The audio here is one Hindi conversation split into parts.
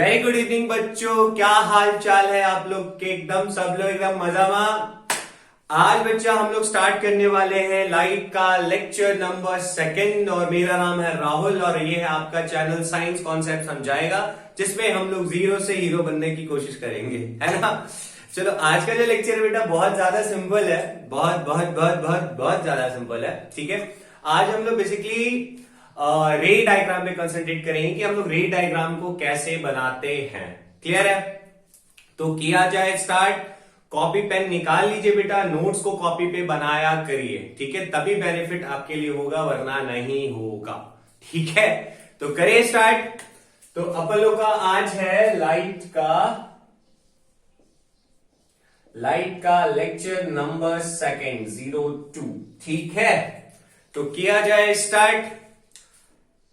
वेरी गुड इवनिंग बच्चों, क्या हाल चाल है आप लोग के? एकदम सब लोग एकदम मजा में। आज बच्चा हम लोग स्टार्ट करने वाले हैं लाइट का लेक्चर नंबर 2 और मेरा नाम है राहुल और ये है आपका चैनल साइंस कॉन्सेप्ट समझाएगा, जिसमें हम लोग जीरो से हीरो बनने की कोशिश करेंगे, है ना। चलो आज का जो लेक्चर है बेटा बहुत ज्यादा सिंपल है, बहुत बहुत बहुत बहुत बहुत ज्यादा सिंपल है। ठीक है, आज हम लोग बेसिकली रे डायग्राम पे कंसंट्रेट करेंगे कि हम लोग रे डायग्राम को कैसे बनाते हैं। क्लियर है? तो किया जाए स्टार्ट। कॉपी पेन निकाल लीजिए बेटा, नोट्स को कॉपी पे बनाया करिए, ठीक है, तभी बेनिफिट आपके लिए होगा, वरना नहीं होगा। ठीक है, तो करिए स्टार्ट। तो अपन लोग का आज है लाइट का लेक्चर नंबर 2 ठीक है, तो किया जाए स्टार्ट।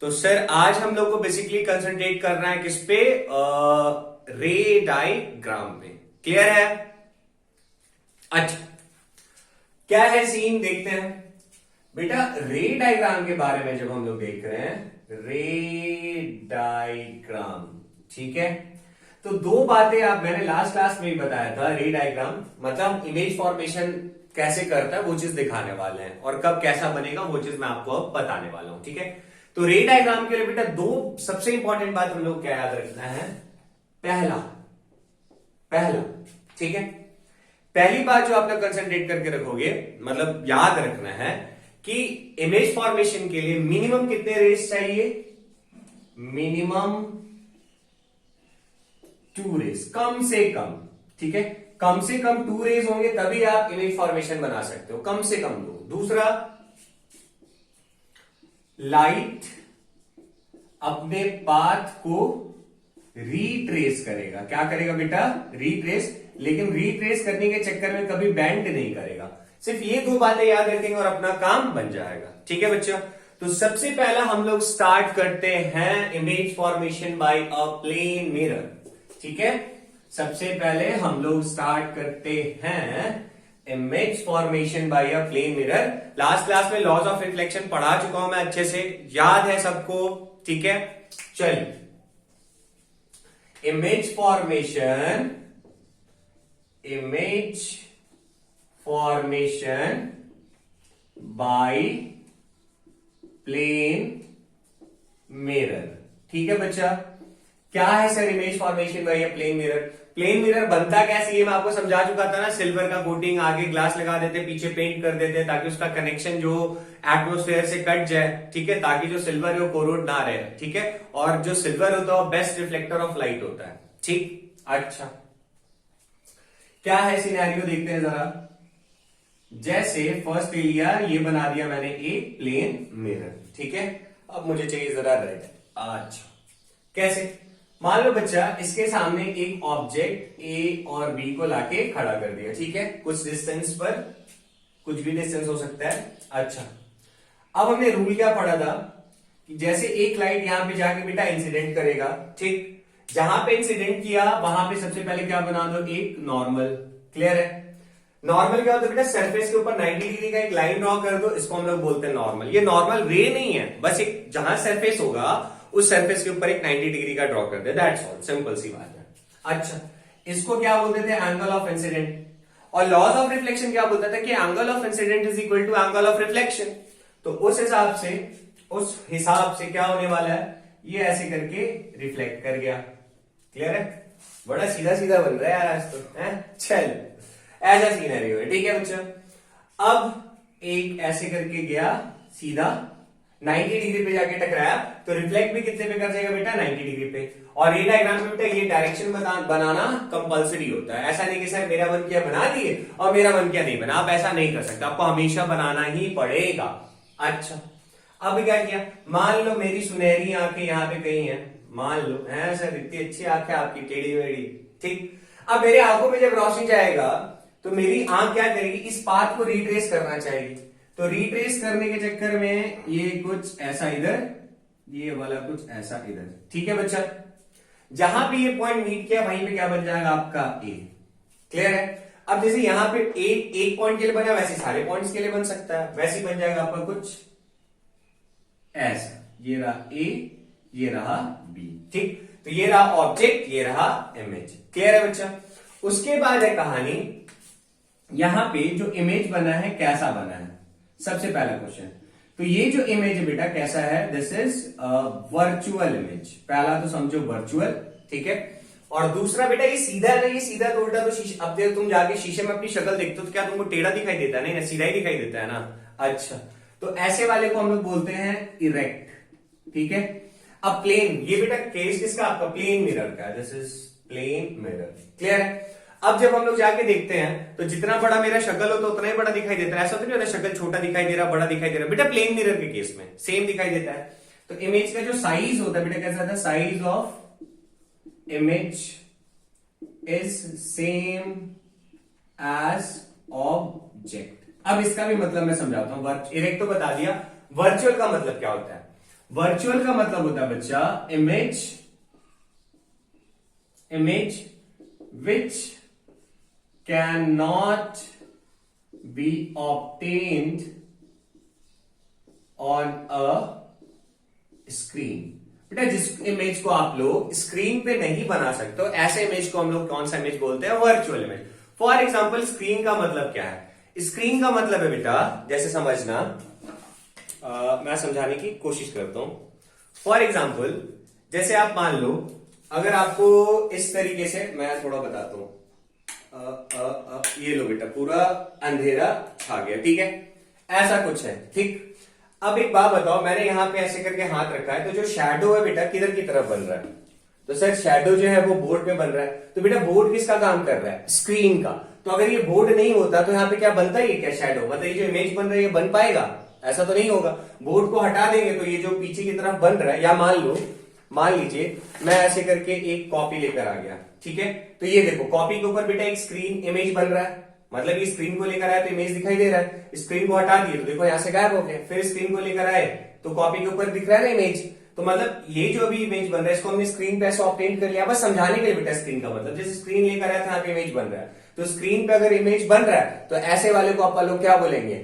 तो सर आज हम लोग को बेसिकली कंसंट्रेट करना है किस पे? रे डायग्राम पे। क्लियर है? अच्छा, क्या है सीन देखते हैं बेटा। रे डायग्राम के बारे में जब हम लोग देख रहे हैं, रे डायग्राम, ठीक है, तो दो बातें मैंने लास्ट क्लास में भी बताया था। रे डायग्राम मतलब इमेज फॉर्मेशन कैसे करता है वो चीज दिखाने वाले हैं, और कब कैसा बनेगा वो चीज मैं आपको अब बताने वाला हूं। ठीक है, तो रे डायग्राम के लिए बेटा दो सबसे इंपॉर्टेंट बात हम लोग क्या याद रखना है? पहला, ठीक है, पहली बात जो आप लोग कंसंट्रेट करके रखोगे, मतलब याद रखना है कि इमेज फॉर्मेशन के लिए मिनिमम कितने रेज चाहिए? मिनिमम 2 रेज, कम से कम। ठीक है, कम से कम 2 रेज होंगे तभी आप इमेज फॉर्मेशन बना सकते हो, कम से कम 2। दूसरा, लाइट अपने पाथ को रीट्रेस करेगा। क्या करेगा बेटा? रीट्रेस। लेकिन रीट्रेस करने के चक्कर में कभी बेंड नहीं करेगा। सिर्फ ये दो बातें याद रखेंगे और अपना काम बन जाएगा। ठीक है बच्चों, तो सबसे पहला हम लोग स्टार्ट करते हैं image formation by a plane mirror. ठीक है, सबसे पहले हम लोग स्टार्ट करते हैं image formation by a plane mirror. Last class में लॉज ऑफ रिफ्लेक्शन पढ़ा चुका हूं मैं, अच्छे से याद है सबको। ठीक है, चलिए, image formation by plane mirror. ठीक है बच्चा, क्या है sir image formation by a plane mirror? Plane mirror बनता कैसे ये मैं आपको समझा चुका था ना। सिल्वर का कोटिंग, आगे ग्लास लगा देते, पीछे पेंट कर देते, ताकि उसका कनेक्शन जो एटमॉस्फेयर से कट जाए। ठीक है, ताकि जो सिल्वर है वो कोरोड ना रहे। ठीक है, और जो सिल्वर होता है वो बेस्ट रिफ्लेक्टर ऑफ लाइट होता है। ठीक, अच्छा, क्या है सिनेरियो देखते हैं जरा। जैसे फर्स्ट लिया, ये बना दिया मैंने एक प्लेन मिरर। ठीक है, अब मुझे चाहिए जरा रेड। अच्छा, कैसे? मान लो बच्चा इसके सामने एक ऑब्जेक्ट ए और बी को लाके खड़ा कर दिया। ठीक है, कुछ डिस्टेंस पर, कुछ भी डिस्टेंस हो सकता है। अच्छा, अब हमने रूल क्या पढ़ा था कि जैसे एक लाइट यहां पे जाके बेटा इंसिडेंट करेगा। ठीक, जहां पे इंसिडेंट किया वहां पे सबसे पहले क्या बना दो? एक नॉर्मल। क्लियर है? नॉर्मल क्या होता है बेटा? सरफेस के ऊपर 90 डिग्री का एक लाइन ड्रॉ कर दो, इसको हम लोग बोलते हैं नॉर्मल। ये नॉर्मल रे नहीं है, बस एक जहां सरफेस होगा उस सरफेस के ऊपर एक 90 डिग्री का ड्रॉ कर दे, दैट्स ऑल, सिंपल सी बात है। अच्छा, इसको क्या बोलते थे? Angle of incidence. और लॉज ऑफ रिफ्लेक्शन क्या बोलता था? कि angle of incidence is equal to angle of reflection. तो उस हिसाब से क्या होने वाला है? ये ऐसे करके रिफ्लेक्ट कर गया। क्लियर है? बड़ा सीधा सीधा बन रहा है यार आज तो, है? चल, ऐसा सीनरियो है। ठीक है बच्चा, अब एक ऐसे करके गया सीधा, 90 डिग्री पे जाके टकराया, तो रिफ्लेक्ट भी कितने पे कर जाएगा बेटा? 90 डिग्री पे। और ये डायग्राम में बेटा ये डायरेक्शन बनाना कंपलसरी होता है। ऐसा नहीं कि सर मेरा मन किया बना दिए और मेरा मन किया नहीं बना, आप ऐसा नहीं कर सकते, आपको हमेशा बनाना ही पड़ेगा। अच्छा, अब क्या किया? मान लो मेरी सुनहरी आंखें यहाँ पे कहीं है, मान लो है सर, इतनी अच्छी आंखें आपकी, टेढ़ी मेढ़ी। ठीक, अब मेरे आंखों में जब रोशनी जाएगा तो मेरी आंख क्या करेगी? इस पाथ को रिट्रेस करना चाहिए। तो रिट्रेस करने के चक्कर में ये कुछ ऐसा इधर, ये वाला कुछ ऐसा इधर। ठीक है बच्चा, जहां पे ये पॉइंट मीट किया वहीं पे क्या बन जाएगा? आपका ए। क्लियर है? अब जैसे यहां पे एक पॉइंट के लिए बना, वैसे सारे पॉइंट्स के लिए बन सकता है। वैसे बन जाएगा आपका कुछ ऐसा, ये रहा ए, ये रहा बी। ठीक, तो ये रहा ऑब्जेक्ट, ये रहा इमेज। क्लियर है बच्चा? उसके बाद है कहानी, यहां पे जो इमेज बना है कैसा बना है, सबसे पहला क्वेश्चन। तो ये जो इमेज है बेटा कैसा है, दिस इज वर्चुअल इमेज। पहला तो समझो वर्चुअल, ठीक है। और दूसरा बेटा ये सीधा है ना, ये सीधा तो उल्टा, तो शीशे, अब देखो तुम जाके शीशे में अपनी शक्ल देखते हो तो क्या तुमको टेढ़ा दिखाई देता है? नहीं ना, सीधा ही दिखाई देता है ना। अच्छा, तो ऐसे वाले को हम लोग बोलते हैं इरेक्ट, ठीक है। अब प्लेन, ये बेटा केस किसका? आपका प्लेन मिरर का, this is plane mirror. Clear है? अब जब हम लोग जाके देखते हैं तो जितना बड़ा मेरा शक्ल होता है उतना ही बड़ा दिखाई देता है। ऐसा तो नहीं होता शक्ल छोटा दिखाई दे रहा, बड़ा दिखाई दे रहा। बेटा प्लेन मिरर के केस में सेम दिखाई देता है। तो इमेज का जो साइज होता है बेटा कैसा होता है? Size of image is same as object. अब इसका भी मतलब मैं समझाता हूं। इरेक्ट तो बता दिया, वर्चुअल का मतलब क्या होता है? वर्चुअल का मतलब होता है बच्चा image which cannot be obtained on a screen। बेटा जिस इमेज को आप लोग स्क्रीन पे नहीं बना सकते हो, ऐसे इमेज को हम लोग कौन सा इमेज बोलते हैं? Virtual image. For example screen का मतलब क्या है? स्क्रीन का मतलब है बेटा, जैसे समझना, मैं समझाने की कोशिश करता हूं। फॉर एग्जाम्पल जैसे आप मान लो, अगर आपको इस तरीके से, मैं थोड़ा बताता हूं, ये लो बेटा पूरा अंधेरा छा गया, ठीक है, ऐसा कुछ है, ठीक। अब एक बात बताओ, मैंने यहां पे ऐसे करके हाथ रखा है, तो जो शैडो है बेटा किधर की तरफ बन रहा है? तो सर शैडो जो है वो बोर्ड पे बन रहा है। तो बेटा बोर्ड किसका काम कर रहा है? स्क्रीन का। तो अगर ये बोर्ड नहीं होता तो यहाँ पे क्या बनता है? क्या शैडो, मतलब ये जो इमेज बन रही है बन पाएगा? ऐसा तो नहीं होगा। बोर्ड को हटा देंगे तो ये जो पीछे की तरफ बन रहा है, या मान लीजिए मैं ऐसे करके एक कॉपी लेकर आ गया, ठीक है। तो ये देखो कॉपी के ऊपर बेटा एक स्क्रीन इमेज बन रहा है, मतलब ये स्क्रीन को लेकर आए तो इमेज दिखाई दे रहा है। स्क्रीन को हटा दिए तो देखो यहां से गायब हो गया। फिर स्क्रीन को लेकर आए तो कॉपी के ऊपर दिख रहा है ना इमेज। तो मतलब ये जो अभी इमेज बन रहा है इसको हमने स्क्रीन पे ऐसे ऑब्टेन कर लिया, बस समझाने के लिए बेटा। स्क्रीन का मतलब जैसे स्क्रीन लेकर आया था, यहाँ पे इमेज बन रहा है, तो स्क्रीन पे अगर इमेज बन रहा है तो ऐसे वाले को आप लोग क्या बोलेंगे?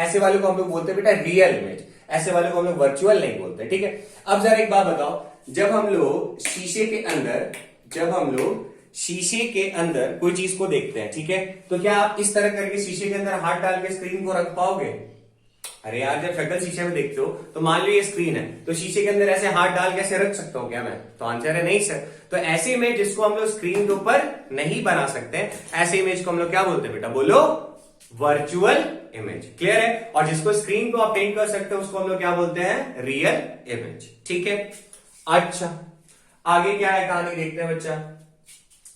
ऐसे वाले को हम लोग बोलते हैं बेटा रियल इमेज। ऐसे वाले को हम लोग वर्चुअल नहीं बोलते, ठीक है। अब जरा एक बात बताओ, जब हम लोग शीशे के अंदर कोई चीज को देखते हैं, ठीक है, तो क्या आप इस तरह करके शीशे के अंदर हाथ डाल के स्क्रीन को रख पाओगे? अरे यार, जब शक्ल शीशे में देखते हो तो मान लो ये स्क्रीन है, तो शीशे के अंदर ऐसे हाथ डाल के ऐसे रख सकता हूं क्या मैं? तो आंसर है नहीं सर। तो ऐसे इमेज जिसको हम लोग स्क्रीन के ऊपर नहीं बना सकते, ऐसे इमेज को हम लोग क्या बोलते हैं बेटा? बोलो, वर्चुअल इमेज। क्लियर है? और जिसको स्क्रीन को ऑब्टेन कर सकते हैं उसको हम लोग क्या बोलते हैं? रियल इमेज, ठीक है। अच्छा, आगे क्या है कहानी देखते हैं बच्चा।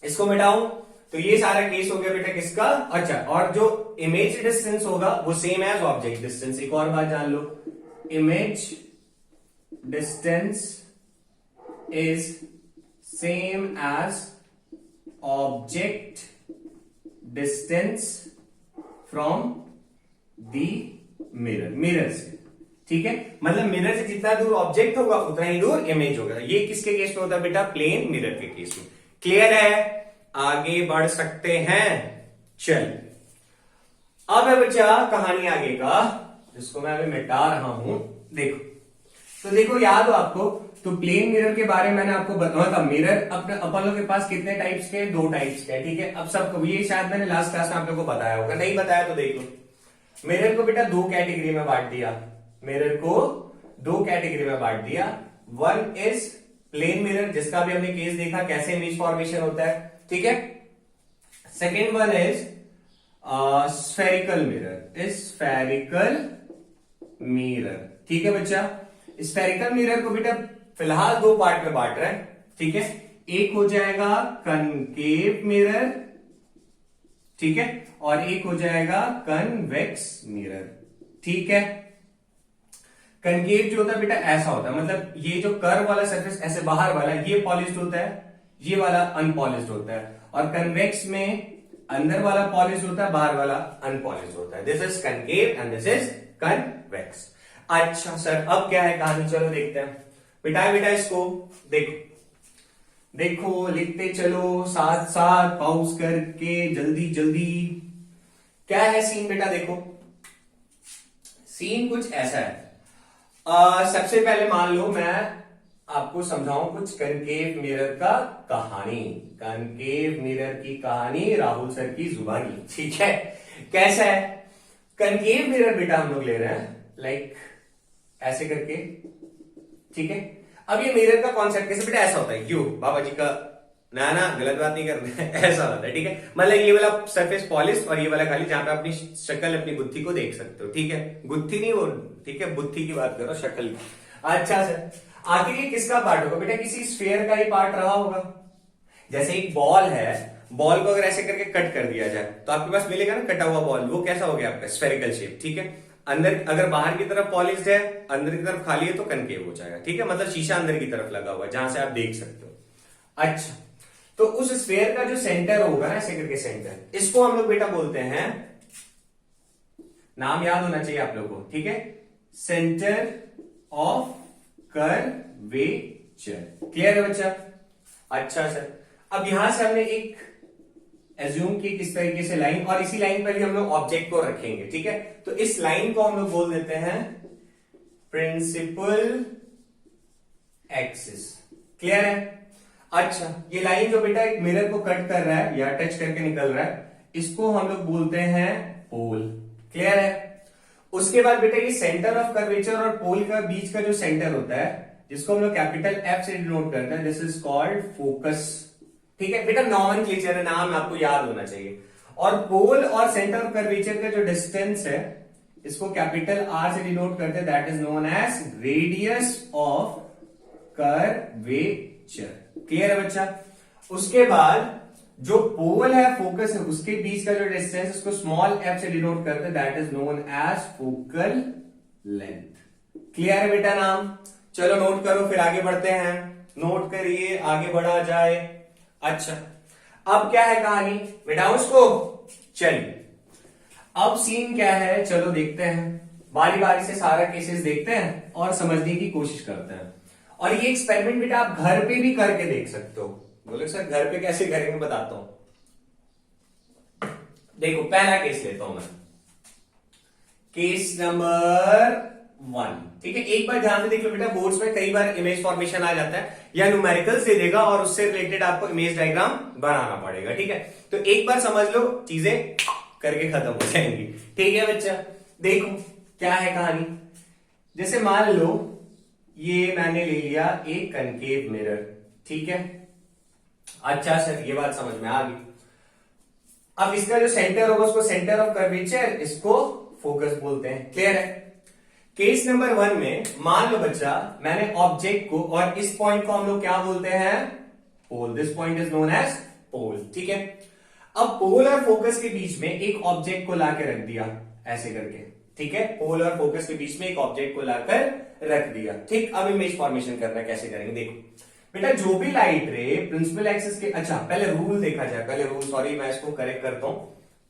इसको मिटाऊं तो ये सारा केस हो गया बेटा किसका? अच्छा, और जो इमेज डिस्टेंस होगा वो सेम एज ऑब्जेक्ट डिस्टेंस। एक और बात जान लो, image distance is same as object distance from the mirror से, ठीक है। मतलब मिरर से जितना दूर ऑब्जेक्ट होगा उतना ही दूर इमेज होगा। ये किसके केस में होता है बेटा? प्लेन मिरर के केस में। क्लियर है? आगे बढ़ सकते हैं? चल, अब है बच्चा कहानी आगे का, जिसको मैं अभी मिटा रहा हूं। देखो, तो देखो याद हो आपको, तो प्लेन मिरर के बारे में मैंने आपको बताया था। मिरर अपन लोग के पास कितने टाइप्स के? 2 टाइप्स के, ठीक है। अब सबको ये शायद मैंने लास्ट क्लास में आप लोगों को बताया होगा, नहीं बताया तो देख लो। मिरर को बेटा 2 कैटेगरी में बांट दिया। मिरर को 2 कैटेगरी में बांट दिया। वन इज प्लेन मिरर, जिसका भी हमने केस देखा कैसे इमेज फॉर्मेशन होता है, ठीक है। Second one is spherical mirror, spherical mirror, ठीक है बच्चा। स्फेरिकल मिरर को बेटा फिलहाल 2 पार्ट में बांट रहा है, ठीक है। एक हो जाएगा कनकेव मिरर, ठीक है, और एक हो जाएगा कन्वेक्स मिरर, ठीक है। कनकेव जो होता है बेटा ऐसा होता है, मतलब ये जो कर्व वाला सरफेस ऐसे बाहर वाला ये पॉलिश्ड होता है, ये वाला अनपॉलिश्ड होता है। और कन्वेक्स में अंदर वाला पॉलिश्ड होता है, बाहर वाला अनपॉलिश्ड होता है। This is concave and this is convex. अच्छा सर, अब क्या है कहानी? चलो देखते हैं। बेटा इसको देखो लिखते चलो साथ साथ, पाउस करके जल्दी जल्दी। क्या है सीन बेटा? देखो सीन कुछ ऐसा है। सबसे पहले मान लो मैं आपको समझाऊं कुछ कनकेव मिरर का कहानी, कनकेव मिरर की कहानी राहुल सर की जुबानी। ठीक है, कैसा है कनकेव मिरर बेटा, हम लोग ले रहे हैं लाइक ऐसे करके। ठीक है, अब ये मिरर का कॉन्सेप्ट कैसे बेटा, ऐसा होता है क्यों बाबा जी का, ना ना गलत बात नहीं करना है, ऐसा होता है। ठीक है, मतलब ये वाला सरफेस पॉलिश और ये वाला खाली, जहां पे अपनी शक्ल अपनी बुद्धि को देख सकते हो। ठीक है, गुत्थी नहीं वो, ठीक है बुद्धि की बात करो, शक्ल की। अच्छा सर, आखिर ये किसका पार्ट होगा बेटा, किसी स्फीयर का ही पार्ट रहा होगा। जैसे एक बॉल है, बॉल को अगर ऐसे करके कट कर दिया जाए तो आपके पास मिलेगा ना कटा हुआ बॉल, वो कैसा हो गया आपका स्फेरिकल शेप। ठीक है, अंदर अगर बाहर की तरफ पॉलिश्ड है, अंदर की तरफ खाली है तो कनकेव हो जाएगा। ठीक है, मतलब शीशा अंदर की तरफ लगा हुआ है जहां से आप देख सकते हो। अच्छा, तो उस स्फेयर का जो सेंटर होगा ना, ऐसे करके सेंटर, इसको हम लोग बेटा बोलते हैं, नाम याद होना चाहिए आप लोग को। ठीक है, सेंटर ऑफ कर्वेचर। क्लियर है बच्चा? अच्छा सर, अब यहां से हमने एक एज्यूम की किस तरीके से लाइन, और इसी लाइन पर ही हम लोग ऑब्जेक्ट को रखेंगे। ठीक है, तो इस लाइन को हम लोग बोल देते हैं प्रिंसिपल एक्सिस। क्लियर है? अच्छा, ये लाइन जो बेटा एक मिरर को कट कर रहा है या टच करके निकल रहा है, इसको हम लोग बोलते हैं पोल। क्लियर है? उसके बाद बेटा ये सेंटर ऑफ कर्वेचर और पोल का बीच का जो सेंटर होता है, जिसको हम लोग कैपिटल एफ से डिनोट करते हैं, दिस इज कॉल्ड फोकस। ठीक है बेटा, नॉमेनक्लेचर है, नाम आपको याद होना चाहिए। और पोल और सेंटर ऑफ कर्वेचर का जो डिस्टेंस है, इसको कैपिटल आर से डिनोट करते हैं, that is known as radius of curvature. Clear है बच्चा? उसके बाद जो पोल है, फोकस है, उसके बीच का जो डिस्टेंस, उसको स्मॉल एफ से डिनोट करते हैं, that is known as focal length. Clear है बेटा नाम? चलो नोट करो, फिर आगे बढ़ते हैं। नोट करिए, आगे बढ़ा जाए। अच्छा, अब क्या है कहानी, मिटाओ उसको। चलिए, अब सीन क्या है, चलो देखते हैं, बारी बारी से सारा केसेस देखते हैं और समझने की कोशिश करते हैं। और ये एक्सपेरिमेंट बेटा आप घर पे भी करके देख सकते हो। बोले सर घर पे कैसे करेंगे, बताता हूं। देखो, पहला केस लेता हूं मैं, केस नंबर 1। ठीक है, एक बार ध्यान से देख लो बेटा, बोर्ड्स में कई बार इमेज फॉर्मेशन आ जाता है या न्यूमेरिकल्स दे देगा और उससे रिलेटेड आपको इमेज डायग्राम बनाना पड़ेगा। ठीक है, तो एक बार समझ लो, चीजें करके खत्म हो जाएंगी। ठीक है बच्चा, देखो क्या है कहानी। जैसे मान लो ये मैंने ले लिया एक कनकेव मिरर। ठीक है, अच्छा सर ये बात समझ में आ गई। अब इसका जो सेंटर होगा उसको सेंटर ऑफ कर्वेचर, इसको फोकस बोलते हैं। क्लियर है? केस नंबर 1 में मान लो बच्चा, मैंने ऑब्जेक्ट को, और इस पॉइंट को हम लोग क्या बोलते हैं, pole. This point is known as pole. ठीक है, अब पोल और फोकस के बीच में एक ऑब्जेक्ट को लाके रख दिया ऐसे करके। ठीक है, पोल और फोकस के बीच में एक ऑब्जेक्ट को लाकर रख दिया। ठीक, अब इमेज फॉर्मेशन करना कैसे करेंगे, देखो बेटा, जो भी लाइट रे प्रिंसिपल एक्सिस के, अच्छा पहले रूल देखा जाए, पहले रूल, सॉरी मैं इसको करेक्ट करता हूं,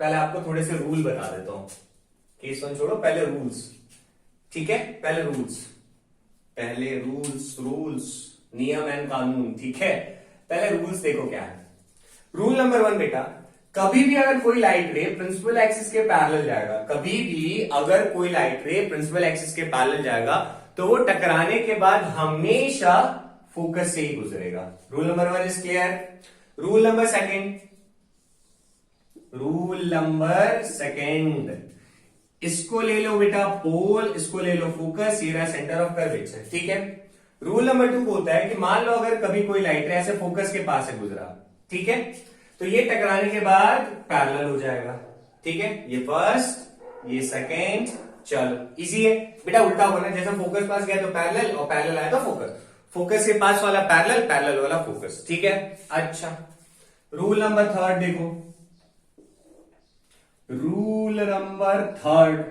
पहले आपको थोड़े से रूल बता देता हूं। केस 1 छोड़ो, पहले रूल्स। ठीक है, पहले रूल्स, नियम एंड कानून। ठीक है, पहले रूल्स देखो क्या है। रूल नंबर 1 बेटा, कभी भी अगर कोई लाइट रे प्रिंसिपल एक्सिस के पैरेलल जाएगा, कभी भी अगर कोई लाइट रे प्रिंसिपल एक्सिस के पैरेलल जाएगा, तो वो टकराने के बाद हमेशा फोकस से ही गुजरेगा। Rule number 1 is clear. Rule number second, इसको ले लो बेटा पोल, इसको ले लो फोकस, ये रहा सेंटर ऑफ कर्वेचर। ठीक है, रूल नंबर 2 बोलता है कि मान लो अगर कभी कोई लाइट रे ऐसे फोकस के पास से गुजरा, ठीक है, तो ये टकराने के बाद पैरेलल हो जाएगा। ठीक है, ये फर्स्ट, ये सेकंड, चलो इजी है बेटा, उल्टा होना, जैसे फोकस पास गया तो पैरेलल, और पैरेलल आया तो फोकस, फोकस के पास वाला पैरेलल, पैरेलल वाला फोकस। ठीक है, अच्छा रूल नंबर 3 देखो, रूल नंबर 3,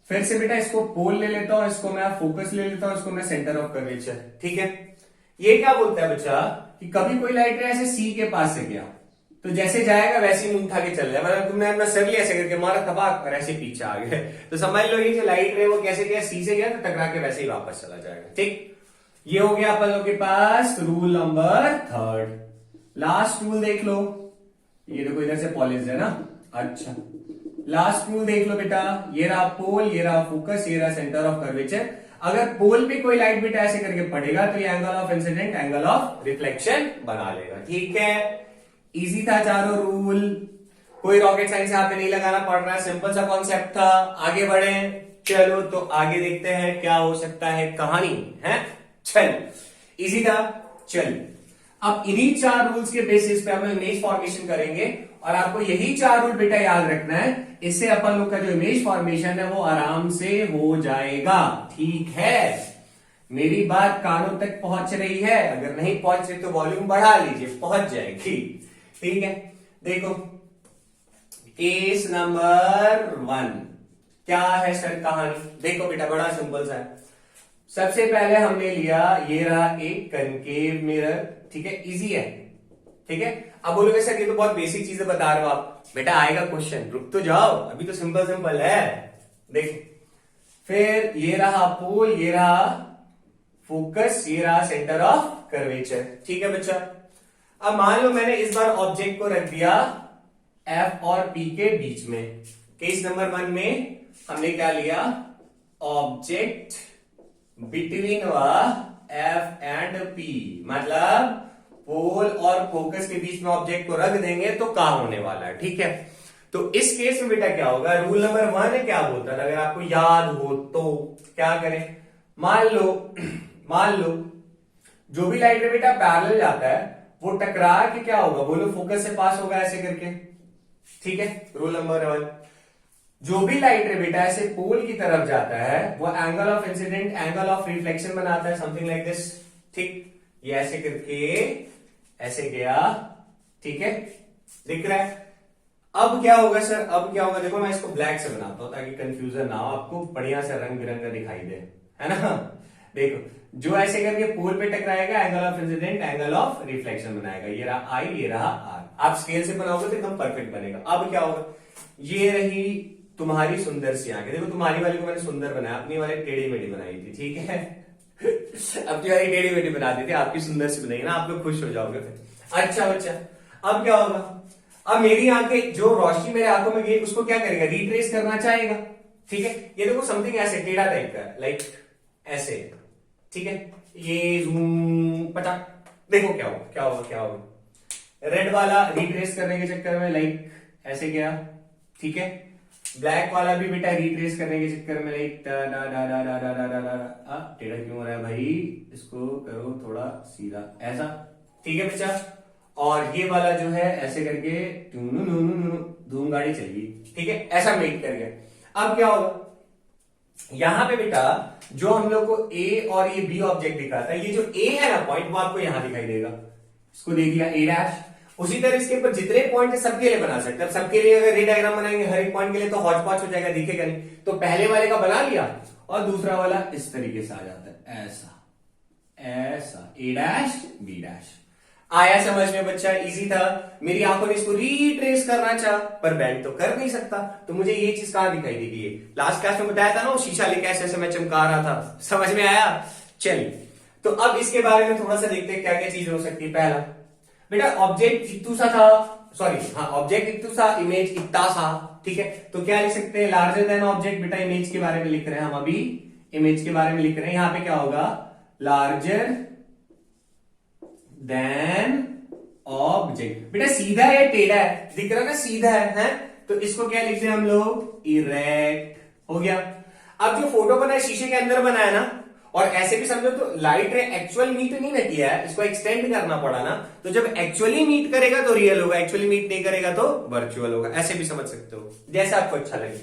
फिर से बेटा इसको पोल ले लेता हूं, इसको मैं फोकस ले लेता हूं, इसको मैं सेंटर ऑफ कर्वेचर। ठीक है, ये क्या बोलता है बच्चा कि कभी कोई लाइट रे ऐसे सी के पास से गया, तो जैसे जाएगा वैसे ही मुंह उठा के चल जाएगा, मतलब तुमने अपना सर लिया ऐसे करके मारा थपाक और ऐसे पीछे आ गए, तो समझ लो ये जो लाइट रे वो कैसे गया, सी से गया तो टकरा के वैसे ही वापस चला जाएगा। ठीक, ये हो गया अपन लोग के पास रूल नंबर 3। लास्ट रूल देख लो, ये देखो इधर से पॉलिश है ना। अच्छा, लास्ट रूल देख लो बेटा, ये रहा पोल, ये रहा फोकस, ये रहा सेंटर ऑफ कर्वेचर। अगर पोल पे कोई लाइट बेटा ऐसे करके पड़ेगा तो ये angle of incidence angle of reflection बना लेगा। ठीक है, इजी था चारों रूल, कोई रॉकेट साइंस यहाँ पे नहीं लगाना पड़ रहा है, सिंपल सा कॉन्सेप्ट था। आगे बढ़े, चलो तो आगे देखते हैं क्या हो सकता है कहानी है। चल इजी था। चल अब इन्हीं 4 रूल्स के बेसिस पे हम इमेज फॉर्मेशन करेंगे और आपको यही 4 रूल बेटा याद रखना है, इससे अपन लोग का जो इमेज फॉर्मेशन है वो आराम से हो जाएगा। ठीक है, मेरी बात कानों तक पहुंच रही है? अगर नहीं पहुंच रही तो वॉल्यूम बढ़ा लीजिए, पहुंच जाएगी। ठीक है, देखो केस नंबर 1 क्या है सर कहानी। देखो बेटा बड़ा सिंपल सा है। सबसे पहले हमने लिया, ये रहा एक कनकेव मिरर। ठीक है, इजी है। ठीक है, अब बोलोगे सर ये तो बहुत बेसिक चीजें बता रहे हो आप। बेटा आएगा क्वेश्चन, रुक तो जाओ, अभी तो सिंपल सिंपल है। देखो फिर ये रहा पोल, ये रहा फोकस, ये रहा सेंटर ऑफ कर्वेचर। ठीक है बच्चा, अब मान लो मैंने इस बार ऑब्जेक्ट को रख दिया एफ और पी के बीच में। केस नंबर 1 में हमने क्या लिया, object between F and P, मतलब पोल और फोकस के बीच में ऑब्जेक्ट को रख देंगे तो क्या होने वाला है। ठीक है, तो इस केस में बेटा क्या होगा, रूल नंबर 1 है क्या बोलता है, अगर आपको याद हो तो क्या करें। मान लो जो भी लाइट रे बेटा पैरेलल जाता है वो टकरा के क्या होगा, बोलो फोकस से पास होगा ऐसे करके। ठीक है, रूल नंबर 1, जो भी लाइट रे बेटा ऐसे पोल की तरफ जाता है वो angle of incidence angle of reflection बनाता है, समथिंग लाइक दिस। ठीक, ये ऐसे करके ऐसे गया। ठीक है, दिख रहा है। अब क्या होगा सर, अब क्या होगा, देखो मैं इसको ब्लैक से बनाता हूं ताकि कंफ्यूजन ना हो, आपको बढ़िया से रंग बिरंगा दिखाई दे, है ना। देखो जो ऐसे करके पोल पे टकराएगा angle of incidence angle of reflection बनाएगा। ये रहा आई, ये रहा आर। आप स्केल से बनाओगे तो एकदम परफेक्ट बनेगा। अब क्या होगा, ये रही तुम्हारी सुंदर सी आंखें। देखो तुम्हारी वाली को मैंने सुंदर बनाया, अपनी वाली टेढ़ी मेढ़ी बनाई थी। ठीक है अपनी वाली टेढ़ी मेढ़ी बना दी थी, आपकी सुंदर सी बनाई ना, आप लोग खुश हो जाओगे फिर। अच्छा बच्चा, अब क्या होगा, अब मेरी आंखें जो रोशनी मेरे आंखों में गई उसको क्या करेगा, रिट्रेस करना चाहेगा। ठीक है, ये देखो समथिंग ऐसे टेढ़ा टाइप का, लाइक ऐसे। ठीक है, ये जूम पटा, देखो क्या होगा क्या होगा क्या होगा। रेड वाला रिट्रेस करने के चक्कर में लाइक ऐसे गया। ठीक है, ब्लैक वाला भी बेटा रिट्रेस करने के चक्कर में लाइक टेढ़ा क्यों हो रहा है भाई, इसको करो थोड़ा सीधा ऐसा। ठीक है बच्चा, और ये वाला जो है ऐसे करके धूम गाड़ी चली। ठीक है, ऐसा मेक कर गया। अब क्या होगा, यहां पे बेटा जो हम लोग को ए और ये बी ऑब्जेक्ट दिखा था, ये जो ए है ना पॉइंट, वो आपको यहां दिखाई देगा, इसको दे दिया ए डैश। उसी तरह इसके ऊपर जितने पॉइंट है सबके लिए बना सकते हैं। सबके लिए अगर रे डायग्राम बनाएंगे हर एक पॉइंट के लिए तो हॉच पॉच हो जाएगा, दिखेगा नहीं। तो पहले वाले का बना लिया और दूसरा वाला इस तरीके से आ जाता है, ऐसा ऐसा, ए डैश बी डैश। आया समझ में बच्चा, इजी था। मेरी आंखों ने इसको रिट्रेस करना चाहा पर बैंड तो कर नहीं सकता, तो मुझे ये चीज कहां दिखाई देगी, ये लास्ट क्लास में बताया था ना, वो शीशा लेके ऐसे ऐसे मैं चमका रहा था, समझ में आया। चलिए तो अब इसके बारे में थोड़ा सा देखते हैं क्या क्या चीज हो सकती है। पहला बेटा ऑब्जेक्ट इतू सा था, सॉरी हाँ ऑब्जेक्ट इतू सा, इमेज इतना सा। ठीक है, तो क्या लिख सकते हैं, लार्जर देन ऑब्जेक्ट। बेटा इमेज के बारे में लिख रहे हैं हम, अभी इमेज के बारे में लिख रहे हैं। यहां पे क्या होगा, लार्जर देन ऑब्जेक्ट। बेटा सीधा है टेढ़ा है, दिख रहा है ना, सीधा है? तो इसको क्या लिखते हैं हम लोग, इरेक्ट। हो गया। अब जो फोटो बना है शीशे के अंदर बनाया ना, और ऐसे भी समझो तो लाइट रे एक्चुअल मीट नहीं ना किया है, इसको एक्सटेंड करना पड़ा ना, तो जब एक्चुअली मीट करेगा तो रियल होगा, एक्चुअली मीट नहीं करेगा तो वर्चुअल होगा। ऐसे भी समझ सकते हो, जैसा आपको अच्छा लगे।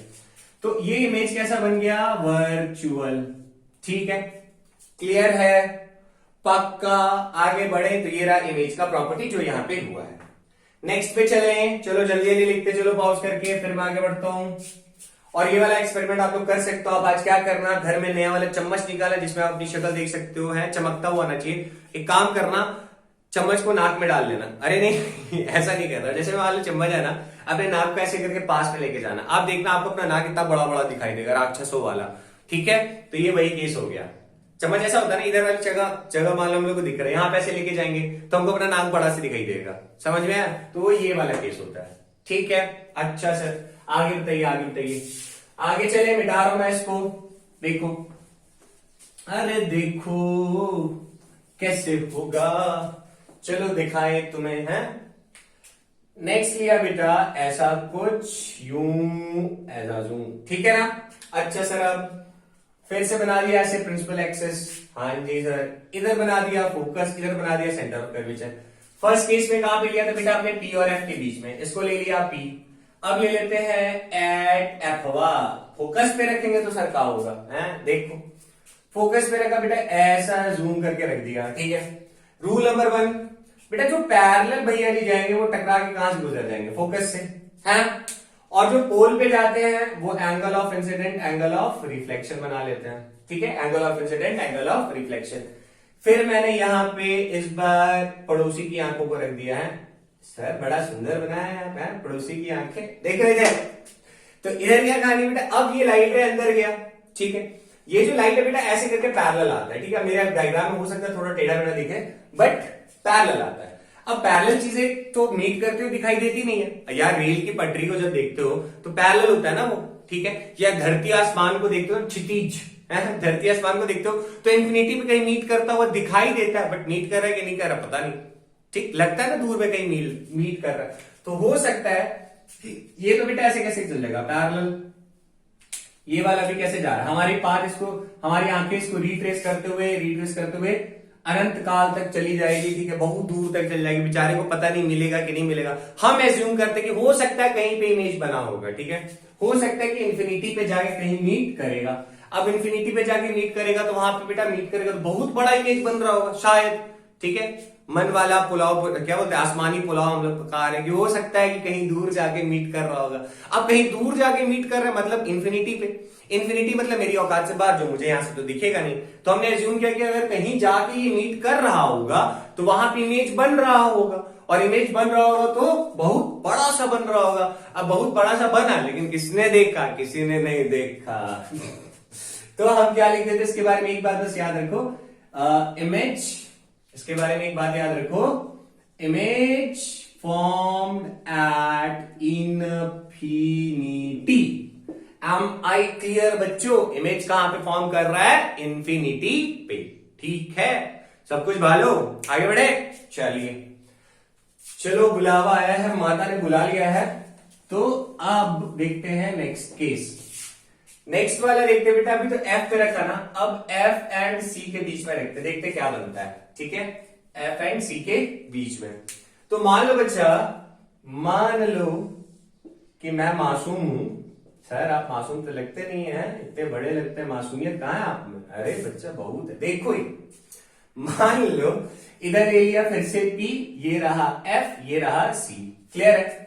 तो ये इमेज कैसा बन गया, वर्चुअल। ठीक है, क्लियर है, पक्का। आगे बढ़े तो ये रहा इमेज का प्रॉपर्टी जो यहां पे हुआ है। नेक्स्ट पे चले, चलो जल्दी जल्दी लिखते चलो पॉज करके, फिर मैं आगे बढ़ता हूं। और ये वाला एक्सपेरिमेंट आप लोग कर सकते हो। आप आज क्या करना, घर में नया वाला चम्मच निकाला जिसमें आप अपनी शक्ल देख सकते हो, है चमकता हुआ आना चाहिए। एक काम करना, चम्मच को नाक में डाल लेना। अरे नहीं ऐसा नहीं करना, जैसे वाला चम्मच है ना, अपने नाक पे ऐसे करके पास में लेके जाना। आप देखना आपको अपना नाक इतना बड़ा बड़ा दिखाई देगा, राक्षसों वाला। ठीक है, तो ये वही केस हो गया। चम्मच ऐसा होता है ना, इधर वाली जगह मान लो हम लोग को दिख रहा है, यहाँ पे ऐसे लेके जाएंगे तो हमको अपना नाक बड़ा से दिखाई देगा, समझ में आया? तो वो ये वाला केस होता है। ठीक है, अच्छा सर आगे बताइए, आगे बताइए। आगे चले, मिटा रहा हूं मैं इसको। देखो अरे देखो कैसे होगा, चलो दिखाए तुम्हें है। नेक्स्ट लिया बेटा ऐसा कुछ, यूं ऐसा जूम, ठीक है ना। अच्छा सर अब फिर से बना दिया ऐसे प्रिंसिपल एक्सेस, हाँ जी सर। इधर बना दिया फोकस, इधर बना दिया centre of curvature. First case में कहां पे लिया था बेटा आपने, पी और एफ के बीच में, इसको ले लिया पी। अब ले लेते हैं एट एफ, फोकस पे रखेंगे तो सर क्या होगा, है देखो फोकस पे रखा बेटा, ऐसा जूम करके रख दिया, ठीक है। रूल नंबर 1 बेटा, जो पैरेलल भैया जी जाएंगे वो टकरा के कहां से गुजर जाएंगे, फोकस से, है। और जो पोल पे जाते हैं वो angle of incidence angle of reflection बना लेते हैं, ठीक है। Angle of incidence angle of reflection. फिर मैंने यहां पे इस बार पड़ोसी की आंखों को रख दिया है, सर बड़ा सुंदर बनाया है पड़ोसी की आंखें, देख रहे थे। तो इधर क्या कहानी बेटा, अब ये लाइट है अंदर गया, ठीक है। ये जो लाइट है बेटा ऐसे करके पैरेलल आता है, ठीक है। मेरे डायग्राम में हो सकता है थोड़ा टेढ़ा मेढ़ा दिखे, बट पैरेलल आता है। अब पैरेलल चीजें तो मीट करते हुए दिखाई देती नहीं है यार, रेल की पटरी को जब देखते हो तो पैरेलल होता है ना वो, ठीक है। या धरती आसमान को देखते हो, क्षितिज है, धरती आसमान को देखते हो तो इंफिनिटी पे कहीं मीट करता हुआ दिखाई देता है, बट मीट कर रहा है कि नहीं कर रहा पता नहीं, ठीक। लगता है ना दूर में कहीं मीट कर रहा है, तो हो सकता है ये तो बेटा ऐसे कैसे चलेगा पैरेलल, ये वाला भी कैसे जा रहा है, हमारी पाथ इसको, हमारी आंखें इसको रिट्रेस करते हुए अनंत काल तक चली जाएगी, ठीक है। बहुत दूर तक चली जाएगी, बेचारे को पता नहीं मिलेगा कि नहीं मिलेगा। हम एज्यूम करते कि हो सकता है कहीं पे इमेज बना होगा, ठीक है। हो सकता है कि इन्फिनिटी पे जाके कहीं मीट करेगा। अब इन्फिनिटी पे जाके मीट करेगा तो वहां पे बेटा मीट करेगा तो बहुत बड़ा इमेज बन रहा होगा शायद, ठीक है। मन वाला पुलाव, क्या बोलते हैं, आसमानी पुलाव हम लोग पका रहे हैं, कि हो सकता है कि कहीं दूर जाके मीट कर रहा होगा। अब कहीं दूर जाके मीट कर रहा है मतलब इन्फिनिटी पे, इन्फिनिटी मतलब मेरी औकात से बाहर, जो मुझे यहां से तो दिखेगा नहीं। तो हमने एज्यूम किया कि अगर कहीं जाके ये मीट कर रहा होगा तो वहां पे इमेज बन रहा होगा, और इमेज बन रहा होगा तो बहुत बड़ा सा बन रहा होगा। अब बहुत बड़ा सा बना, लेकिन किसने देखा, किसी ने नहीं देखा। तो हम क्या लिख देते इसके बारे में एक बात बस याद रखो, इमेज, इसके बारे में एक बात याद रखो, image formed at infinity. Am I clear बच्चों, इमेज कहां पे फॉर्म कर रहा है, इन्फिनिटी पे, ठीक है। सब कुछ भालो, आगे बढ़े, चलिए चलो बुलावा आया है, माता ने बुला लिया है, तो अब देखते हैं नेक्स्ट केस। नेक्स्ट वाला देखते बेटा, अभी तो एफ पे रखा ना, अब एफ एंड सी के बीच में रखते, देखते क्या बनता है, ठीक है। एफ एंड सी के बीच में, तो मान लो बच्चा, मान लो कि मैं मासूम हूं। सर आप मासूम तो लगते नहीं है, इतने बड़े लगते हैं, मासूमियत कहां है आप में, अरे बच्चा बहुत है, देखो ही। मान लो इधर ले लिया फिर से पी, ये रहा एफ, ये रहा सी, क्लियर है।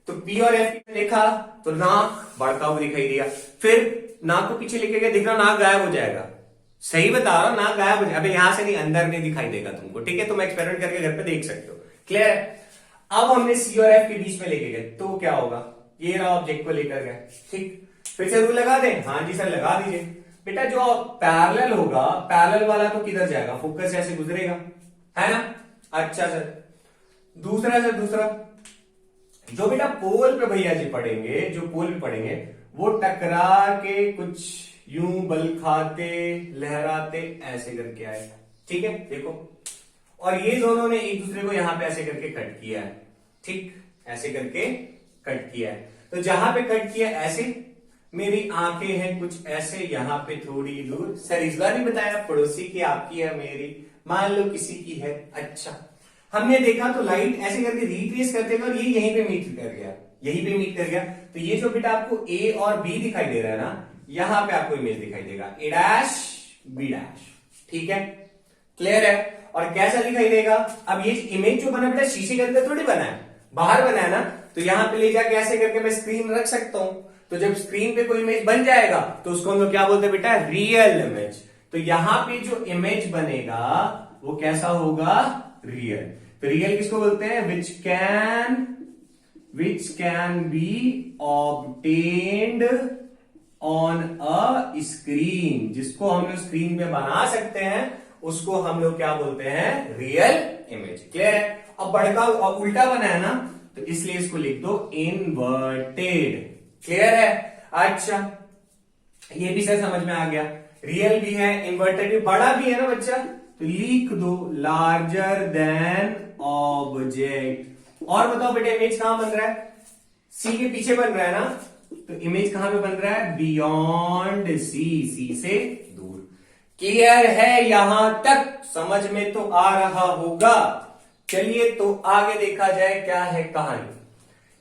तो पी और एफ देखा तो नाक बढ़ता हुआ दिखाई दिया, फिर नाक को पीछे लेके गया, दिख रहा नाक गायब हो जाएगा, सही बता रहा हूं, नाक गायब हो जाएगा। अबे यहां से नहीं, अंदर नहीं दिखाई देगा तुमको, ठीक है। तुम एक्सपेरिमेंट करके घर पे देख सकते हो, क्लियर है। अब हमने सी और एफ के बीच में लेके गए तो क्या होगा, ये रहा ऑब्जेक्ट को लेकर गए, ठीक। फिर से रूल लगा दें, हाँ जी सर लगा दीजिए बेटा। जो पैरेलल होगा, पैरेलल वाला तो किधर जाएगा, फोकस से ऐसे गुजरेगा, है ना। अच्छा सर, दूसरा सर, दूसरा जो बेटा पोल पे भैया जी पढ़ेंगे, जो पोल पे पढ़ेंगे वो टकरा के कुछ यूं बल खाते लहराते ऐसे करके आए, ठीक है, देखो। और ये दोनों ने एक दूसरे को यहां पे ऐसे करके कट किया है, ठीक, ऐसे करके कट किया है। तो जहां पे कट किया ऐसे, मेरी आंखें हैं कुछ ऐसे, यहां पे थोड़ी दूर। सर इस बार नहीं बताया पड़ोसी की आपकी है मेरी, मान लो किसी की है। अच्छा, हमने देखा तो लाइट ऐसे करके रिट्रेस करते गए और ये यहीं पे मीट कर गया, यहीं पे मीट कर गया। तो ये जो बेटा आपको ए और बी दिखाई दे रहा है ना, यहां पे आपको इमेज दिखाई देगा, ए डैश बी डैश, ठीक है, क्लियर है। और कैसा दिखाई देगा, अब ये इमेज जो बना बेटा शीशे के अंदर थोड़ी बना है, बाहर बना है ना। तो यहां पे ले जाके ऐसे करके मैं स्क्रीन रख सकता हूं, तो जब स्क्रीन पे कोई इमेज बन जाएगा तो उसको हम लोग क्या बोलते हैं बेटा, रियल इमेज। तो यहां पे जो इमेज बनेगा वो कैसा होगा, रियल। तो रियल किसको बोलते हैं, which can be obtained on a screen, जिसको हम लोग स्क्रीन पे बना सकते हैं उसको हम लोग क्या बोलते हैं, रियल इमेज, क्लियर है। अब बढ़का और उल्टा बना है ना, तो इसलिए इसको लिख दो इनवर्टेड, क्लियर है। अच्छा, ये भी सर समझ में आ गया। रियल भी है, इन्वर्टेड भी, बड़ा भी है ना बच्चा, तो लिख दो लार्जर देन ऑब्जेक्ट। और बताओ बेटा इमेज कहां बन रहा है, सी के पीछे बन रहा है ना, तो इमेज कहां पे बन रहा है, बियॉन्ड सी, सी से दूर। क्लियर है यहां तक, समझ में तो आ रहा होगा। चलिए तो आगे देखा जाए क्या है कहानी।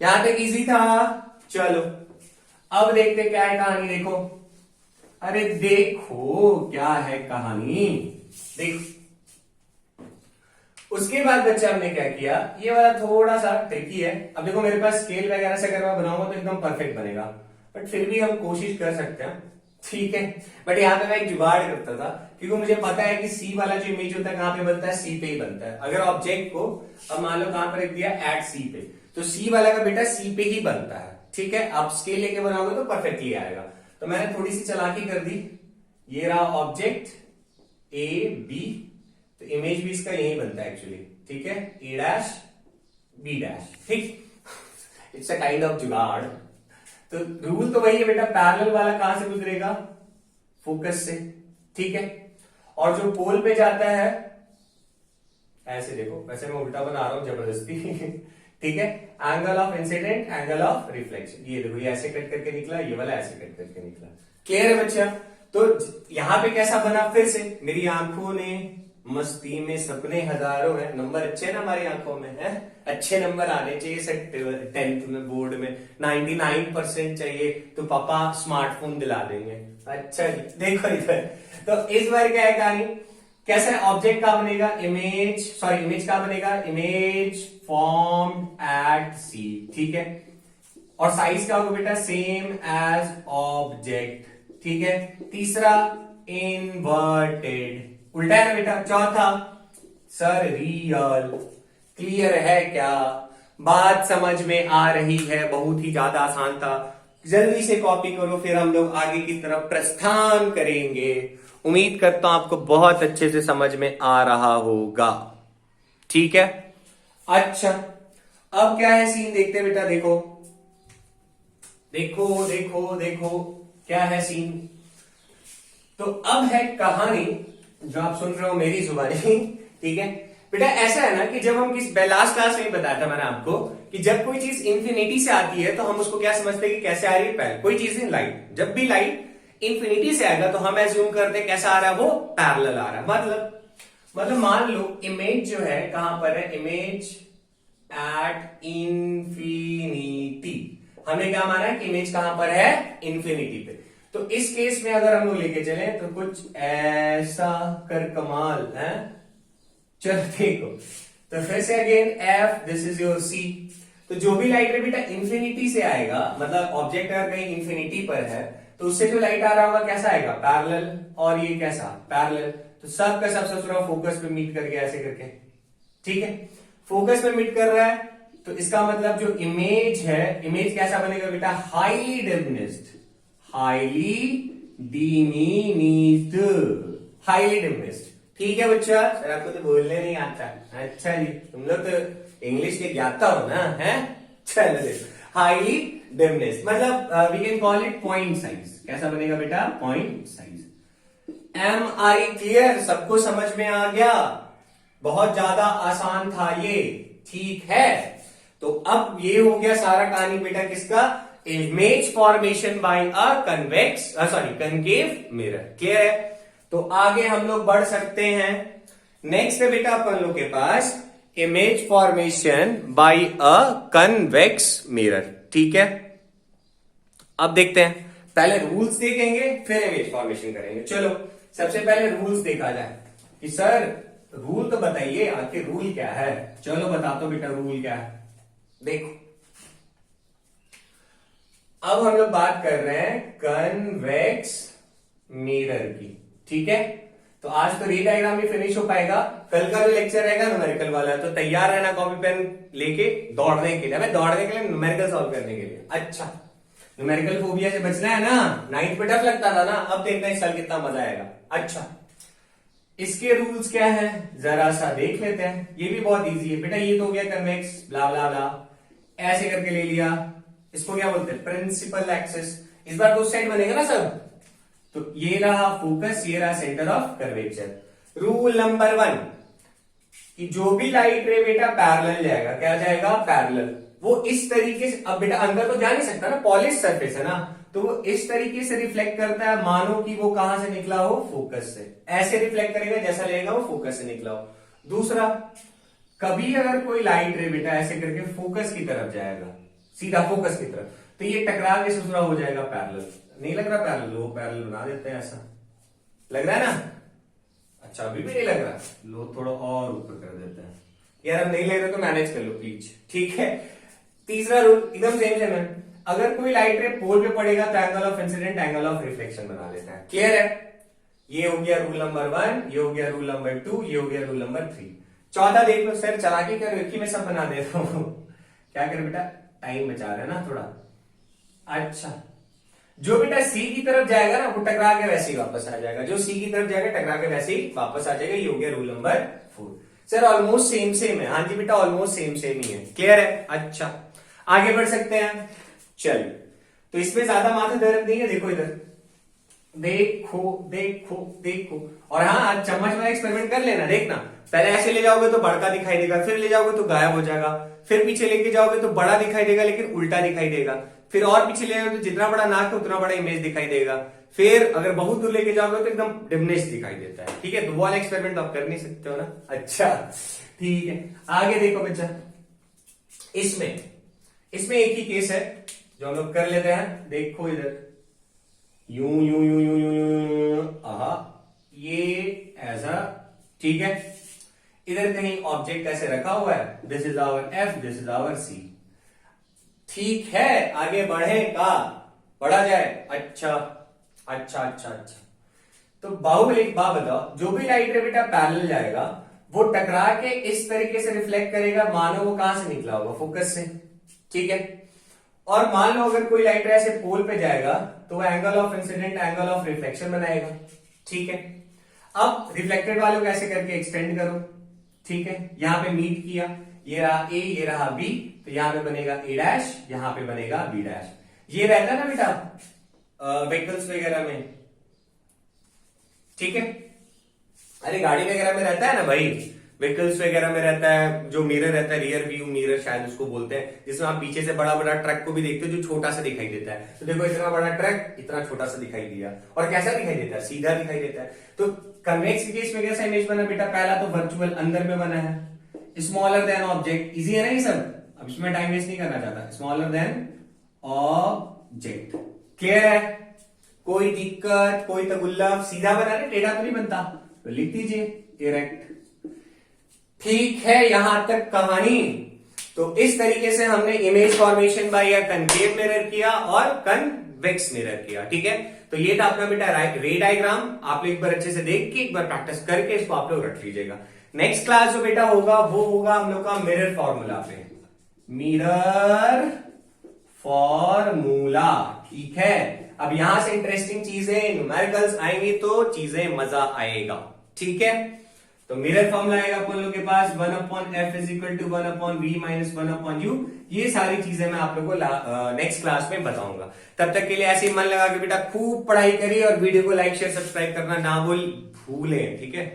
यहां तक इजी था, चलो अब देखते क्या है कहानी। देखो, अरे देखो क्या है कहानी, देखो। उसके बाद बच्चा हमने क्या किया, ये वाला थोड़ा सा ट्रिकी है। अब देखो मेरे पास स्केल वगैरह से अगर मैं बनाऊंगा तो एकदम परफेक्ट बनेगा, बट फिर भी हम कोशिश कर सकते हैं, ठीक है। बट यहाँ पे मैं एक जुगाड़ करता था, क्योंकि मुझे पता है कि सी वाला जो इमेज होता है कहां पे बनता है, सी पे ही बनता है। अगर ऑब्जेक्ट को अब मान लो कहां पर रख दिया, एट सी पे, तो सी वाला का बेटा सी पे ही बनता है, ठीक है। आप स्केल लेके बनाओगे तो परफेक्टली आएगा। तो मैंने थोड़ी सी चालाकी कर दी, ये रहा ऑब्जेक्ट ए बी, तो इमेज भी इसका यही बनता है एक्चुअली, ठीक है, ए डैश बी डैश, ठीक। इट्स अ काइंड ऑफ जुगाड़। तो रूल तो वही है बेटा, पैरेलल वाला कहां से गुजरेगा, फोकस से, ठीक है। और जो पोल पे जाता है, ऐसे देखो, वैसे मैं उल्टा बना रहा हूं जबरदस्ती ठीक है, angle of incidence, angle of reflection, ये देखो, ये ऐसे कट करके निकला, ये वाला ऐसे कट करके निकला। क्लियर है बच्चा। तो यहां पे कैसा बना, फिर से मेरी आंखों ने मस्ती में सपने हजारों हैं, नंबर अच्छे ना हमारी आंखों में है, अच्छे नंबर आने चाहिए सर 10th में, बोर्ड में 99% चाहिए तो पापा स्मार्टफोन दिला देंगे। अच्छा जी, देखो इधर, तो इस बार क्या है कहानी, कैसा ऑब्जेक्ट का बनेगा, इमेज का बनेगा, इमेज फॉर्म एट सी, ठीक है। और साइज क्या होगा बेटा, सेम एज ऑब्जेक्ट, ठीक है। तीसरा इनवर्टेड, उल्टा है ना बेटा। चौथा सर रियल। क्लियर है क्या, बात समझ में आ रही है, बहुत ही ज्यादा आसान था। जल्दी से कॉपी करो, फिर हम लोग आगे की तरफ प्रस्थान करेंगे। उम्मीद करता हूं आपको बहुत अच्छे से समझ में आ रहा होगा, ठीक है। अच्छा, अब क्या है सीन, देखते हैं बेटा। देखो देखो देखो देखो क्या है सीन। तो अब है कहानी जो आप सुन रहे हो मेरी जुबानी, ठीक है बेटा। ऐसा है ना कि जब हम लास्ट क्लास में बताया था मैंने आपको कि जब कोई चीज इंफिनिटी से आती है तो हम उसको क्या समझते हैं कि कैसे आ रही है, पैरेलल। कोई चीज है लाइट, जब भी लाइट इंफिनिटी से आएगा तो हम एज्यूम करते हैं कैसा आ रहा है, वो पैरेलल आ रहा है। मतलब मान लो इमेज जो है कहां पर है, इमेज एट इंफिनिटी। हमने क्या माना है कि इमेज कहां पर है, इंफिनिटी पे। तो इस केस में अगर हम लोग लेके चले तो कुछ ऐसा कर कमाल है। चलो देखो, तो फिर से again F, this is your C. तो जो भी लाइट है बेटा इंफिनिटी से आएगा, मतलब ऑब्जेक्ट अगर कहीं इंफिनिटी पर है तो उससे जो लाइट आ रहा होगा कैसा आएगा, पैरेलल। और ये कैसा, पैरेलल। तो सब का सब पूरा फोकस पे मीट करके ऐसे करके, ठीक है, फोकस पे मीट कर रहा है। तो इसका मतलब जो इमेज है, इमेज कैसा बनेगा बेटा, highly diminished, highly diminished, highly diminished, ठीक है बच्चा। सर आपको तो बोलने नहीं आता, अच्छा जी, तुम लोग तो इंग्लिश के ज्ञाता हो ना, है। चलो हाईली डिमिनिश्ड, मतलब we can call it point size. कैसा बनेगा बेटा, point size. Am I clear, सबको समझ में आ गया, बहुत ज्यादा आसान था ये, ठीक है। तो अब ये हो गया सारा कहानी बेटा किसका, image formation by a concave mirror. Clear है। तो आगे हम लोग बढ़ सकते हैं। नेक्स्ट है बेटा अपन लोग के पास image formation by a convex mirror, ठीक है। अब देखते हैं, पहले रूल्स देखेंगे फिर इमेज फॉर्मेशन करेंगे। चलो सबसे पहले रूल्स देखा जाए कि सर रूल तो बताइए, आखिर रूल क्या है। चलो बताता हूं बेटा रूल क्या है। देखो अब हम लोग बात कर रहे हैं कन्वेक्स मिरर की, ठीक है। तो आज तो रे डायग्राम भी फिनिश हो पाएगा, कल का जो लेक्चर रहेगा न्यूमेरिकल वाला, तो तैयार रहना कॉपी पेन लेके दौड़ने के लिए। मैं दौड़ने के लिए, न्यूमेरिकल सॉल्व करने के लिए। अच्छा, न्यूमेरिकल फोबिया से बचना है ना, 9th पे टफ लगता था ना, अब देखना इस साल कितना मजा आएगा। अच्छा, इसके रूल्स क्या है जरा सा देख लेते हैं। ये भी बहुत इजी है बेटा, ये तो हो गया कन्वेक्स ब्ला ब्ला ब्ला, ऐसे करके ले लिया। इसको क्या बोलते हैं, प्रिंसिपल एक्सिस। इस बार तो उस साइड बनेगा ना सब, तो ये रहा फोकस, ये रहा centre of curvature. Rule number 1 कि जो भी लाइट रे बेटा पैरेलल जाएगा, क्या जाएगा? पैरेलल। वो इस तरीके से, अब बेटा अंदर तो जा नहीं सकता ना, पॉलिश सरफेस है ना, तो वो इस तरीके से रिफ्लेक्ट करता है मानो कि वो कहां से निकला हो? फोकस से। ऐसे रिफ्लेक्ट करेगा जैसा लगेगा वो फोकस से निकला हो। दूसरा, कभी अगर कोई लाइट रे बेटा ऐसे करके फोकस की तरफ जाएगा, सीधा फोकस की तरफ, तो ये टकरा के दूसरा हो जाएगा पैरेलल। नहीं लग रहा पैरेलल? लो पैरेलल बना देते हैं, ऐसा लग रहा है ना? अच्छा अभी भी नहीं लग रहा? लो थोड़ा और ऊपर कर देते हैं। यार अब नहीं लग रहा तो मैनेज कर लो प्लीज, ठीक है। तीसरा रूल एकदम सेम सेम है, अगर कोई लाइट रे पोल पे पड़ेगा तो angle of incidence angle of reflection बना लेते हैं। क्लियर है? ये हो गया रूल नंबर 1, ये हो गया रूल नंबर 2, ये हो गया रूल नंबर 3। चौथा देख लो सर, चालाकी करो, एक ही में सब बना देता हूं। क्या करें बेटा, टाइम बचा रहे हैं ना थोड़ा। अच्छा, जो बेटा सी की तरफ जाएगा ना वो टकरा के वैसे ही वापस आ जाएगा, जो सी की तरफ जाएगा टकरा के वैसे ही वापस आ जाएगा। ये हो गया rule number 4। Sir almost same same है। हाँ जी बेटा ऑलमोस्ट सेम सेम ही है। क्लियर है? अच्छा आगे बढ़ सकते हैं। चल, तो इसमें ज्यादा माथा दर्द नहीं है। देखो इधर, देखो देखो देखो, और हाँ आज चम्मच वाला एक्सपेरिमेंट कर लेना। देखना, पहले ऐसे ले जाओगे तो बड़का दिखाई देगा, फिर ले जाओगे तो गायब हो जाएगा, फिर पीछे लेके जाओगे तो बड़ा दिखाई देगा लेकिन उल्टा दिखाई देगा, फिर और पीछे ले जाओगे तो जितना बड़ा नाक है उतना बड़ा इमेज दिखाई देगा, फिर अगर बहुत दूर लेके जाओगे तो एकदम डिमनेस दिखाई देता है। ठीक है, तो वो वाला एक्सपेरिमेंट आप कर नहीं सकते हो ना। अच्छा ठीक है, आगे देखो बच्चा, इसमें एक ही केस है जो हम लोग कर लेते हैं। देखो इधर, यूं यूं यूं यूं यूं यूं, आहा, ये ऐसा, ठीक है। इधर कहीं ऑब्जेक्ट ऐसे रखा हुआ है, this is our F, this is our C. ठीक है, आगे बढ़ेगा, बढ़ा जाए। अच्छा अच्छा अच्छा अच्छा, तो बाहुबली एक बात बताओ, जो भी लाइट रे बेटा पैरेलल जाएगा वो टकरा के इस तरीके से रिफ्लेक्ट करेगा मानो वो कहां से निकला होगा? फोकस से। ठीक है, और मान लो अगर कोई लाइट रे ऐसे पोल पे जाएगा तो वो angle of incidence angle of reflection बनाएगा। ठीक है, अब रिफ्लेक्टेड वालों को ऐसे करके एक्सटेंड करो। ठीक है, यहां पे मीट किया, ये रहा ए, ये रहा बी, तो यहां पे बनेगा ए डैश, यहां पे बनेगा बी डैश। ये रहता है ना बेटा व्हीकल्स वगैरह में, ठीक है, अरे गाड़ी वगैरह में रहता है ना भाई, व्हीकल्स वगैरह में रहता है, जो मिरर रहता है, रियर व्यू मिरर शायद उसको बोलते हैं, जिसमें आप पीछे से बड़ा बड़ा ट्रक को भी देखते हो जो छोटा सा दिखाई देता है। तो देखो इतना बड़ा ट्रक इतना छोटा सा दिखाई दिया, और कैसा दिखाई देता है? सीधा दिखाई देता है। तो कन्वेक्स केस में कैसा इमेज बना बेटा? पहला तो वर्चुअल अंदर में बना है, स्मॉलर देन ऑब्जेक्ट। इजी है ना ये सब, अब इसमें टाइम वेस्ट नहीं करना चाहता। Smaller than object. क्लियर है? कोई दिक्कत, कोई तगुल्लफ? सीधा बना रहे, टेढ़ा तो नहीं बनता, तो लिख दीजिए इरेक्ट। ठीक है, यहां तक कहानी। तो इस तरीके से हमने इमेज फॉर्मेशन बाय या कनकेव मिरर किया और कन्वेक्स मिरर किया। ठीक है, तो ये था अपना बेटा रे डायग्राम। आप लोग एक बार अच्छे से देख के, एक बार प्रैक्टिस करके इसको आप लोग रख लीजिएगा। नेक्स्ट क्लास जो बेटा होगा वो होगा हम लोग का मिरर फॉर्मूला पे, मिरर फॉर्मूला। ठीक है, अब यहां से इंटरेस्टिंग चीजें न्यूमेरिकल्स आएंगी तो चीजें मजा आएगा। ठीक है, तो मिरर फॉर्मूला आएगा अपन लोग के पास 1/f is equal to 1/v minus 1/u। ये सारी चीजें मैं आप लोग को नेक्स्ट क्लास में बताऊंगा। तब तक के लिए ऐसे ही मन लगा के बेटा खूब पढ़ाई करिए और वीडियो को लाइक शेयर सब्सक्राइब करना ना भूलें। ठीक है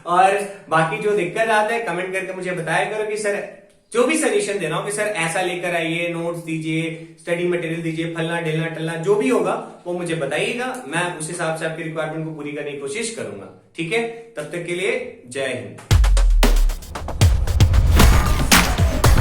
और बाकी जो दिक्कत आता है कमेंट करके मुझे बताया करो कि सर जो भी सजेशन देना हो कि सर ऐसा लेकर आइए, नोट्स दीजिए, स्टडी मटेरियल दीजिए, फलना ढिलना टलना जो भी होगा वो मुझे बताइएगा। मैं उस हिसाब से आपकी रिक्वायरमेंट को पूरी करने की कोशिश करूंगा। ठीक है, तब तक के लिए जय हिंद।